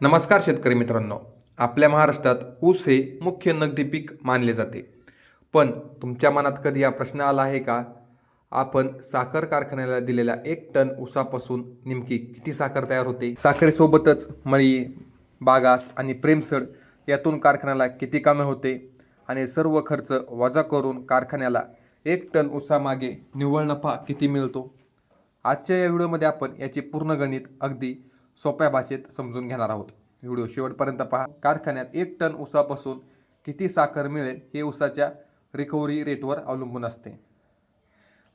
नमस्कार शेतकरी मित्रांनो. आपल्या महाराष्ट्रात ऊस हे मुख्य नगदी पीक मानले जाते. पण तुमच्या मनात कधी हा प्रश्न आला आहे का? आपण साखर कारखान्याला दिलेल्या 1 टन ऊसापासून नेमकी किती साखर तयार होते? साखरेसोबतच मळी, बागास आणि प्रेमसड यातून कारखान्याला किती कामे होते? आणि सर्व खर्च वजा करून कारखान्याला 1 टन ऊसामागे निव्वळ नफा किती मिळतो? आजच्या या व्हिडिओमध्ये आपण याचे पूर्ण गणित अगदी सोप्या भाषेत समजून घेणार आहोत. व्हिडिओ शेवटपर्यंत पहा. कारखान्यात 1 टन ऊसापासून किती साखर मिळेल हे ऊसाच्या रिकव्हरी रेटवर अवलंबून असते.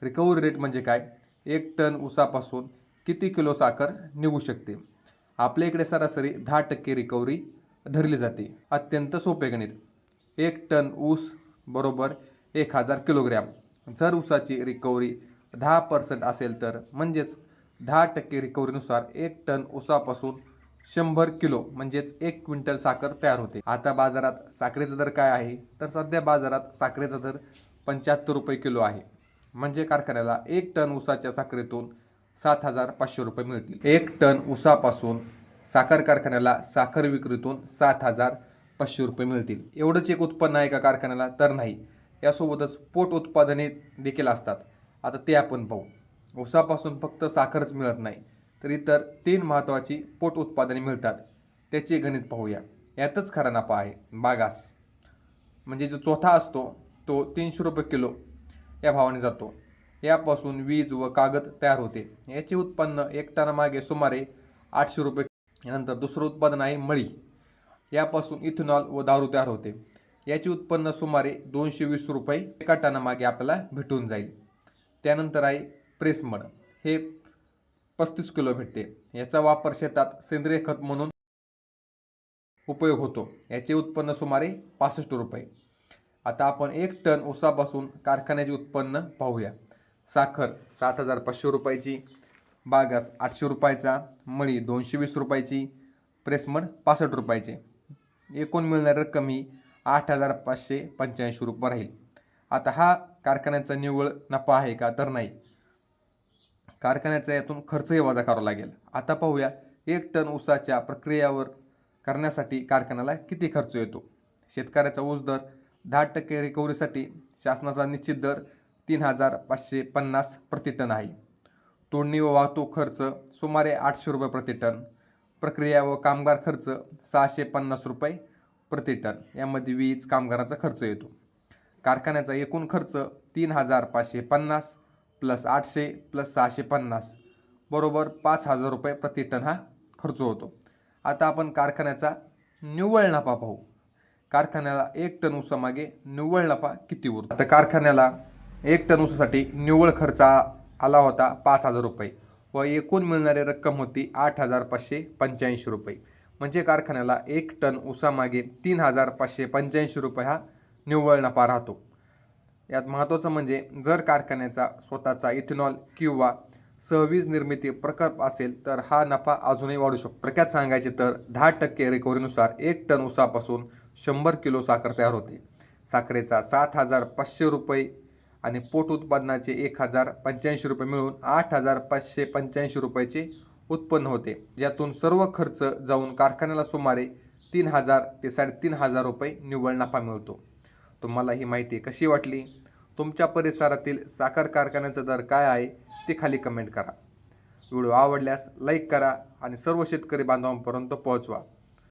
रिकव्हरी रेट म्हणजे काय? 1 टन ऊसापासून किती किलो साखर निघू शकते? आपल्या इकडे सरासरी 10% रिकव्हरी धरली जाते. अत्यंत सोपे गणित. 1 टन ऊस बरोबर 1000 किलोग्रॅम. जर ऊसाची रिकव्हरी 10% असेल तर म्हणजेच 10% रिकव्हरीनुसार 1 टन ऊसापासून 100 किलो म्हणजेच 1 क्विंटल साखर तयार होते. आता बाजारात साखरेचा दर काय आहे? तर सध्या बाजारात साखरेचा दर 75 रुपये किलो आहे. म्हणजे कारखान्याला 1 टन ऊसाच्या साखरेतून 7500 रुपये मिळतील. 1 टन ऊसापासून साखर कारखान्याला साखर विक्रीतून 7500 रुपये मिळतील. एवढंच एक उत्पन्न आहे का कारखान्याला? तर नाही. यासोबतच पोट उत्पादने देखील असतात. आता ते आपण पाहू. ऊसापासून फक्त साखरच मिळत नाही तर इतर 3 महत्त्वाची पोट उत्पादने मिळतात. त्याचे गणित पाहूया. यातच खरा नफा आहे. बागास म्हणजे जो चौथा असतो तो 300 रुपये किलो या भावाने जातो. यापासून वीज व कागद तयार होते. याचे उत्पन्न 1 टनामागे सुमारे 800 रुपये. यानंतर दुसरं उत्पादन आहे मळी. यापासून इथेनॉल व दारू तयार होते. याचे उत्पन्न सुमारे 220 रुपये 1 टनामागे आपल्याला भेटून जाईल. त्यानंतर आहे प्रेसमड. हे 35 किलो भेटते. याचा वापर शेतात सेंद्रिय खत म्हणून उपयोग होतो. याचे उत्पन्न सुमारे 65 रुपये. आता आपण 1 टन ऊसापासून कारखान्याचे उत्पन्न पाहूया. साखर 7500 रुपयाची, बागास 800 रुपयाचा, मळी 220 रुपयाची, प्रेसमड 65 रुपयाचे. एकूण मिळणारी रक्कम ही 8585 रुपये राहील. आता हा कारखान्याचा निव्वळ नफा आहे का? तर नाही. कारखान्याचा यातून खर्चही वजा करावा लागेल. आता पाहूया 1 टन ऊसाच्या प्रक्रियावर करण्यासाठी कारखान्याला किती खर्च येतो. शेतकऱ्याचा ऊस दर 10% रिकव्हरीसाठी शासनाचा निश्चित दर 3550 प्रति टन आहे. तोडणी व वाहतूक खर्च सुमारे 800 रुपये प्रति टन. प्रक्रिया व कामगार खर्च 650 रुपये प्रति टन. यामध्ये वीज कामगाराचा खर्च येतो. कारखान्याचा एकूण खर्च 3550 प्लस 800 प्लस 650 बरोबर 5000 रुपये प्रति टन हा खर्च होतो. आता आपण कारखान्याचा निव्वळ नफा पाहू. कारखान्याला 1 टन ऊसामागे निव्वळ नफा किती उरतो? आता कारखान्याला 1 टन ऊसासाठी निव्वळ खर्च आला होता 5000 रुपये व एकूण मिळणारी रक्कम होती 8585 रुपये. म्हणजे कारखान्याला 1 टन ऊसामागे 3585 रुपये हा निव्वळ नफा राहतो. यात महत्त्वाचं म्हणजे जर कारखान्याचा स्वतःचा इथेनॉल किंवा सहवीज निर्मिती प्रकल्प असेल तर हा नफा अजूनही वाढू शकतो. थोडक्यात सांगायचे तर 10% रिकव्हरीनुसार 1 टन ऊसापासून 100 किलो साखर तयार होते. साखरेचा 7500 रुपये आणि पोट उत्पादनाचे 1085 रुपये मिळून 8585 रुपयाचे उत्पन्न होते. ज्यातून सर्व खर्च जाऊन कारखान्याला सुमारे 3000 ते 3500 रुपये निव्वळ नफा मिळतो. तुम्हाला ही माहिती कशी वाटली? तुमच्या परिसरातील साखर कारखान्याचा दर काय आहे ते खाली कमेंट करा. व्हिडिओ आवडल्यास लाईक करा आणि सर्व शेतकरी बांधवांपर्यंत पोहोचवा.